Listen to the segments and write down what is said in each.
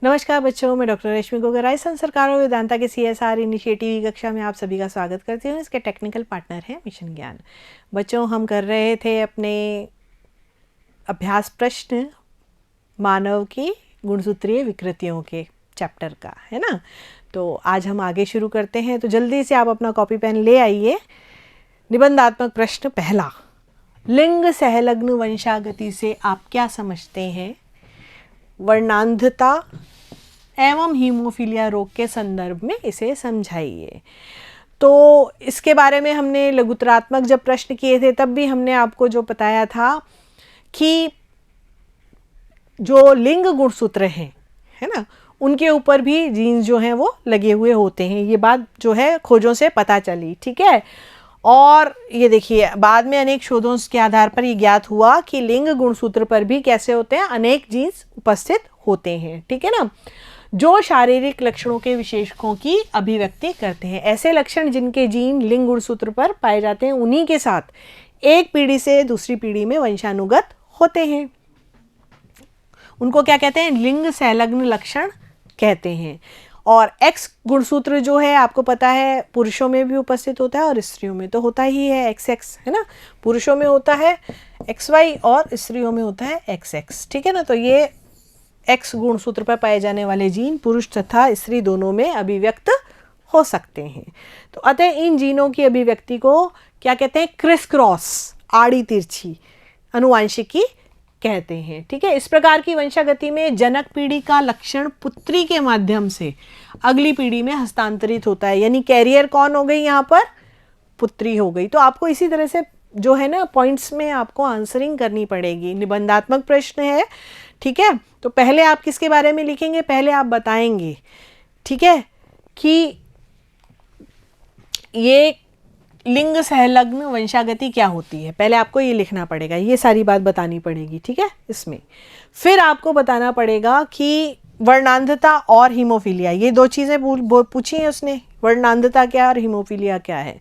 नमस्कार बच्चों, मैं डॉक्टर रश्मि गोगर राय संसरकार और वेदांता के CSR इनिशिएटिव की कक्षा में आप सभी का स्वागत करती हूँ। इसके टेक्निकल पार्टनर हैं मिशन ज्ञान। बच्चों, हम कर रहे थे अपने अभ्यास प्रश्न मानव की गुणसूत्रीय विकृतियों के चैप्टर का, है ना। तो आज हम आगे शुरू करते हैं। तो जल्दी से आप अपना कॉपी पेन ले आइए। निबंधात्मक प्रश्न पहला, लिंग सहलग्न वंशागति से आप क्या समझते हैं? वर्णांधता एवं हीमोफीलिया रोग के संदर्भ में इसे समझाइए। तो इसके बारे में हमने लघुतरात्मक जब प्रश्न किए थे तब भी हमने आपको जो बताया था कि जो लिंग गुणसूत्र हैं, है ना, उनके ऊपर भी जीन्स जो हैं वो लगे हुए होते हैं। ये बात जो है खोजों से पता चली, ठीक है। और ये देखिए, बाद में अनेक शोधों के आधार पर ये ज्ञात हुआ कि लिंग गुणसूत्र पर भी कैसे होते हैं, अनेक जीन्स उपस्थित होते हैं, ठीक है ना, जो शारीरिक लक्षणों के विशेषकों की अभिव्यक्ति करते हैं। ऐसे लक्षण जिनके जीन लिंग गुणसूत्र पर पाए जाते हैं, उन्हीं के साथ एक पीढ़ी से दूसरी पीढ़ी में वंशानुगत होते हैं। उनको क्या कहते हैं? लिंग संलग्न लक्षण कहते हैं। और एक्स गुणसूत्र जो है आपको पता है पुरुषों में भी उपस्थित होता है और स्त्रियों में तो होता ही है XX, है ना। पुरुषों में होता है XY और स्त्रियों में होता है XX, ठीक है ना। तो ये X गुणसूत्र पर पाए जाने वाले जीन पुरुष तथा स्त्री दोनों में अभिव्यक्त हो सकते हैं। तो अतः इन जीनों की अभिव्यक्ति को क्या कहते हैं? क्रिस क्रॉस, आड़ी तिरछी अनुवांशिकी कहते हैं, ठीक है। इस प्रकार की वंशागति में जनक पीढ़ी का लक्षण पुत्री के माध्यम से अगली पीढ़ी में हस्तांतरित होता है, यानी कैरियर कौन हो गई यहाँ पर? पुत्री हो गई। तो आपको इसी तरह से जो है ना पॉइंट्स में आपको आंसरिंग करनी पड़ेगी। निबंधात्मक प्रश्न है, ठीक है। तो पहले आप किसके बारे में लिखेंगे? पहले आप बताएंगे, ठीक है, कि ये लिंग सहलग्न वंशागति क्या होती है। पहले आपको ये लिखना पड़ेगा, ये सारी बात बतानी पड़ेगी, ठीक है। इसमें फिर आपको बताना पड़ेगा कि वर्णांधता और हीमोफीलिया, ये दो चीज़ें पूछी हैं उसने, वर्णांधता क्या और हीमोफीलिया क्या है।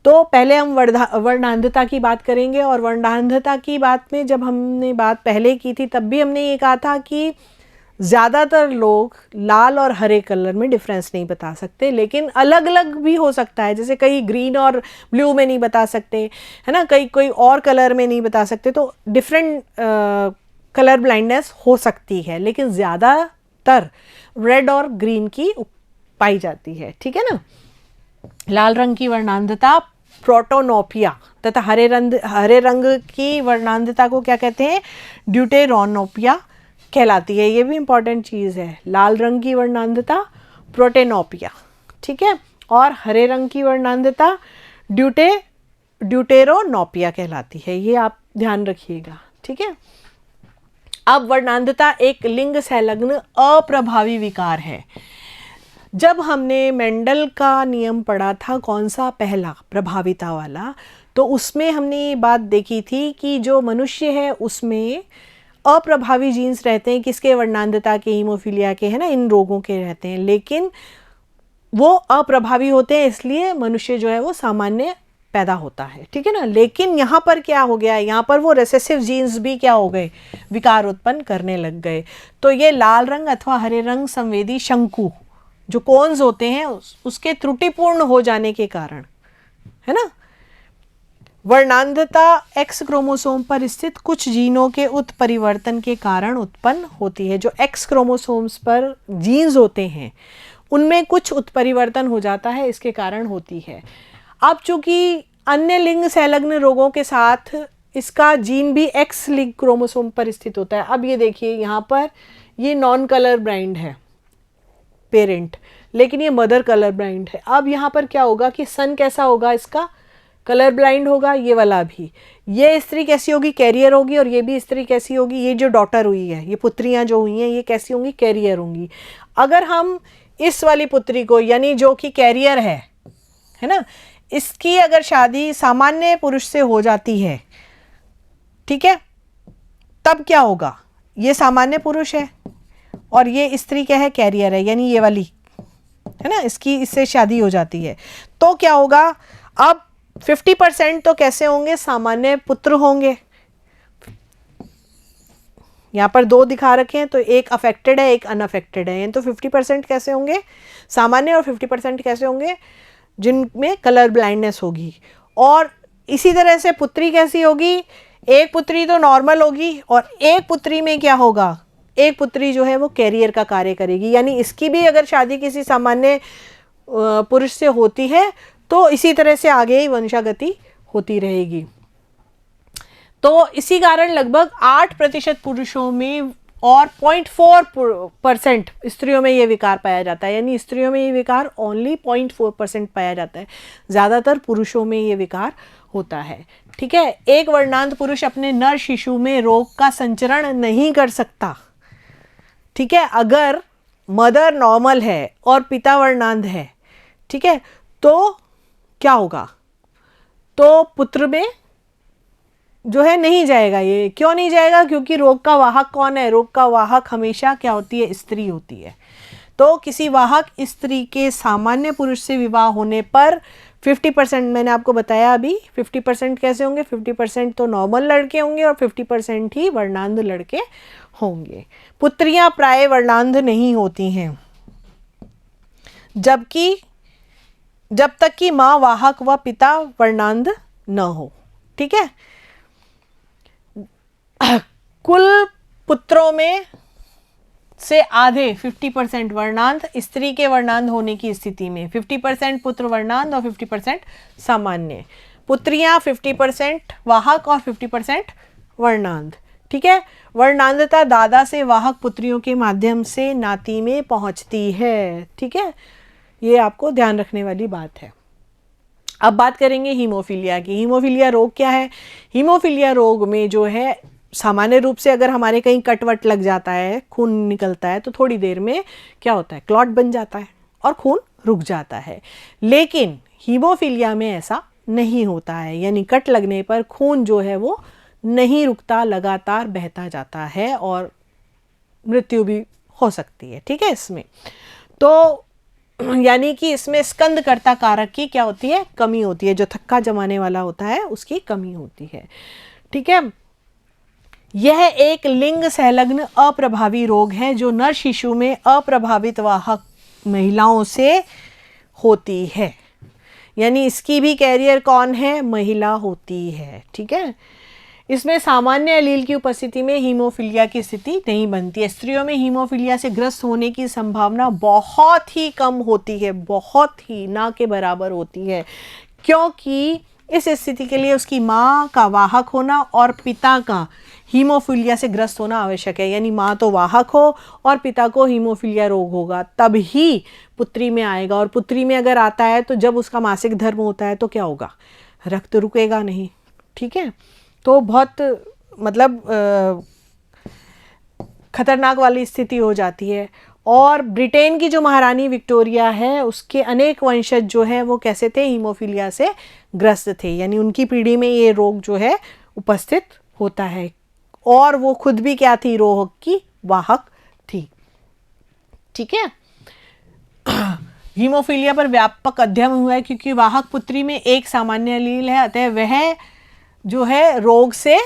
तो पहले हम वर्णांधता की बात करेंगे। और वर्णांधता की बात में जब हमने बात पहले की थी तब भी हमने ये कहा था कि ज़्यादातर लोग लाल और हरे कलर में डिफरेंस नहीं बता सकते, लेकिन अलग अलग भी हो सकता है। जैसे कई ग्रीन और ब्लू में नहीं बता सकते, है ना, कई कोई और कलर में नहीं बता सकते। तो डिफरेंट कलर ब्लाइंडनेस हो सकती है, लेकिन ज़्यादातर रेड और ग्रीन की पाई जाती है, ठीक है ना। लाल रंग की वर्णांधता प्रोटोनोपिया तथा हरे रंग की वर्णांधता को क्या कहते हैं? ड्यूटेरोनोपिया कहलाती है। ये भी इंपॉर्टेंट चीज़ है। लाल रंग की वर्णांधता प्रोटेनोपिया, ठीक है, और हरे रंग की वर्णांधता ड्यूटेरोनोपिया कहलाती है। ये आप ध्यान रखिएगा, ठीक है। अब वर्णांधता एक लिंग संलग्न अप्रभावी विकार है। जब हमने मेंडल का नियम पढ़ा था, कौन सा? पहला, प्रभाविता वाला, तो उसमें हमने ये बात देखी थी कि जो मनुष्य है उसमें अप्रभावी जीन्स रहते हैं, किसके? वर्णांधता के, हीमोफीलिया के, है ना, इन रोगों के रहते हैं, लेकिन वो अप्रभावी होते हैं, इसलिए मनुष्य जो है वो सामान्य पैदा होता है, ठीक है ना। लेकिन यहाँ पर क्या हो गया? यहाँ पर वो रेसेसिव जीन्स भी क्या हो गए? विकार उत्पन्न करने लग गए। तो ये लाल रंग अथवा हरे रंग संवेदी शंकु जो कोन्स होते हैं उसके त्रुटिपूर्ण हो जाने के कारण, है ना, वर्णांधता X क्रोमोसोम पर स्थित कुछ जीनों के उत्परिवर्तन के कारण उत्पन्न होती है। जो X क्रोमोसोम्स पर जीन्स होते हैं उनमें कुछ उत्परिवर्तन हो जाता है, इसके कारण होती है। अब चूंकि अन्य लिंग संलग्न रोगों के साथ इसका जीन भी X लिंग क्रोमोसोम पर स्थित होता है। अब ये देखिए, यहाँ पर ये नॉन कलर ब्लाइंड है पेरेंट, लेकिन ये मदर कलर ब्लाइंड है। अब यहाँ पर क्या होगा कि सन कैसा होगा? इसका कलर ब्लाइंड होगा, ये वाला भी। ये स्त्री कैसी होगी? कैरियर होगी। और ये भी स्त्री कैसी होगी? ये जो डॉटर हुई है, ये पुत्रियां जो हुई हैं, ये कैसी होंगी? कैरियर होंगी। अगर हम इस वाली पुत्री को, यानी जो कि कैरियर है ना, इसकी अगर शादी सामान्य पुरुष से हो जाती है, ठीक है, तब क्या होगा? ये सामान्य पुरुष है और ये स्त्री क्या है? कैरियर है, यानी ये वाली, है ना, इससे शादी हो जाती है, तो क्या होगा? अब 50% तो कैसे होंगे? सामान्य पुत्र होंगे, यहाँ पर दो दिखा रखे हैं, तो एक अफेक्टेड है एक अनअफेक्टेड है। तो 50% कैसे होंगे सामान्य और 50% कैसे होंगे जिनमें कलर ब्लाइंडनेस होगी। और इसी तरह से पुत्री कैसी होगी, एक पुत्री तो नॉर्मल होगी और एक पुत्री में क्या होगा, एक पुत्री जो है वो कैरियर का कार्य करेगी। यानी इसकी भी अगर शादी किसी सामान्य पुरुष से होती है तो इसी तरह से आगे ही वंशागति होती रहेगी। तो इसी कारण लगभग 8% पुरुषों में और 0.4% स्त्रियों में ये विकार पाया जाता है। यानी स्त्रियों में ये विकार ओनली 0.4% पाया जाता है, ज़्यादातर पुरुषों में ये विकार होता है। ठीक है, एक वर्णांध पुरुष अपने नर शिशु में रोग का संचरण नहीं कर सकता। ठीक है, अगर मदर नॉर्मल है और पिता वर्णांध है, ठीक है, तो क्या होगा, तो पुत्र में जो है नहीं जाएगा। ये क्यों नहीं जाएगा, क्योंकि रोग का वाहक कौन है, रोग का वाहक हमेशा क्या होती है, स्त्री होती है। तो किसी वाहक स्त्री के सामान्य पुरुष से विवाह होने पर 50%, मैंने आपको बताया अभी 50% कैसे होंगे, 50% तो नॉर्मल लड़के होंगे और 50% ही वर्णांध लड़के होंगे। पुत्रियां प्राय वर्णांध नहीं होती हैं जब तक कि माँ वाहक व पिता वर्णांध न हो। ठीक है, कुल पुत्रों में से आधे 50% वर्णांध स्त्री के वर्णांध होने की स्थिति में 50% पुत्र वर्णांध और 50% सामान्य। पुत्रियां 50% वाहक और 50% वर्णांध। ठीक है, वर्णांधता दादा से वाहक पुत्रियों के माध्यम से नाती में पहुंचती है। ठीक है, ये आपको ध्यान रखने वाली बात है। अब बात करेंगे हीमोफीलिया की। हीमोफीलिया रोग क्या है, हीमोफीलिया रोग में जो है सामान्य रूप से अगर हमारे कहीं कटवट लग जाता है, खून निकलता है, तो थोड़ी देर में क्या होता है, क्लॉट बन जाता है और खून रुक जाता है। लेकिन हीमोफीलिया में ऐसा नहीं होता है, यानी कट लगने पर खून जो है वो नहीं रुकता, लगातार बहता जाता है और मृत्यु भी हो सकती है। ठीक है, इसमें तो यानी कि इसमें स्कंदकर्ता कारक की क्या होती है, कमी होती है। जो थक्का जमाने वाला होता है उसकी कमी होती है। ठीक है, यह एक लिंग संलग्न अप्रभावी रोग है जो नर शिशु में अप्रभावित वाहक महिलाओं से होती है। यानी इसकी भी कैरियर कौन है, महिला होती है। ठीक है, इसमें सामान्य एलील की उपस्थिति में हीमोफीलिया की स्थिति नहीं बनती है। स्त्रियों में हीमोफीलिया से ग्रस्त होने की संभावना बहुत ही कम होती है, बहुत ही ना के बराबर होती है, क्योंकि इस स्थिति के लिए उसकी माँ का वाहक होना और पिता का हीमोफीलिया से ग्रस्त होना आवश्यक है। यानी माँ तो वाहक हो और पिता को हीमोफीलिया रोग होगा, तब ही पुत्री में आएगा। और पुत्री में अगर आता है तो जब उसका मासिक धर्म होता है तो क्या होगा, रक्त रुकेगा नहीं। ठीक है, तो बहुत मतलब खतरनाक वाली स्थिति हो जाती है। और ब्रिटेन की जो महारानी विक्टोरिया है उसके अनेक वंशज जो हैं वो कैसे थे, हीमोफीलिया से ग्रस्त थे। यानी उनकी पीढ़ी में ये रोग जो है उपस्थित होता है और वो खुद भी क्या थी, रोग की वाहक थी। ठीक है, हीमोफीलिया पर व्यापक अध्ययन हुआ है क्योंकि वाहक पुत्री में एक सामान्य एलील है, अतः वह जो है रोग से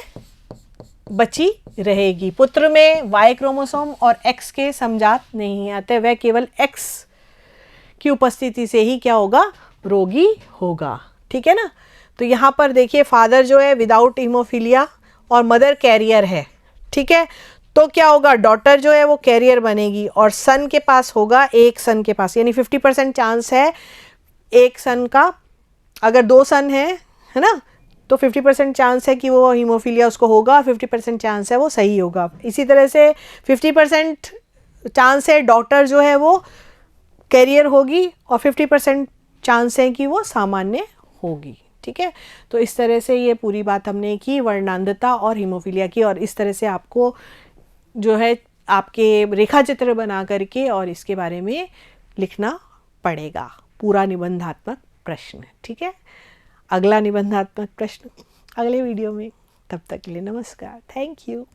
बची रहेगी। पुत्र में वाई क्रोमोसोम और एक्स के समजात नहीं है, अतः वह केवल एक्स की उपस्थिति से ही क्या होगा, रोगी होगा। ठीक है ना, तो यहाँ पर देखिए फादर जो है विदाउट हीमोफीलिया और मदर कैरियर है। ठीक है, तो क्या होगा, डॉटर जो है वो कैरियर बनेगी और सन के पास होगा, एक सन के पास, यानी 50% चांस है एक सन का। अगर दो सन है ना, तो 50% चांस है कि वो हीमोफीलिया उसको होगा और 50% चांस है वो सही होगा। इसी तरह से 50% चांस है डॉटर जो है वो कैरियर होगी और 50% चांस है कि वो सामान्य होगी। ठीक है, तो इस तरह से ये पूरी बात हमने की वर्णांधता और हीमोफीलिया की, और इस तरह से आपको जो है आपके रेखा चित्र बना करके और इसके बारे में लिखना पड़ेगा, पूरा निबंधात्मक प्रश्न। ठीक है, अगला निबंधात्मक प्रश्न अगले वीडियो में, तब तक के लिए नमस्कार, थैंक यू।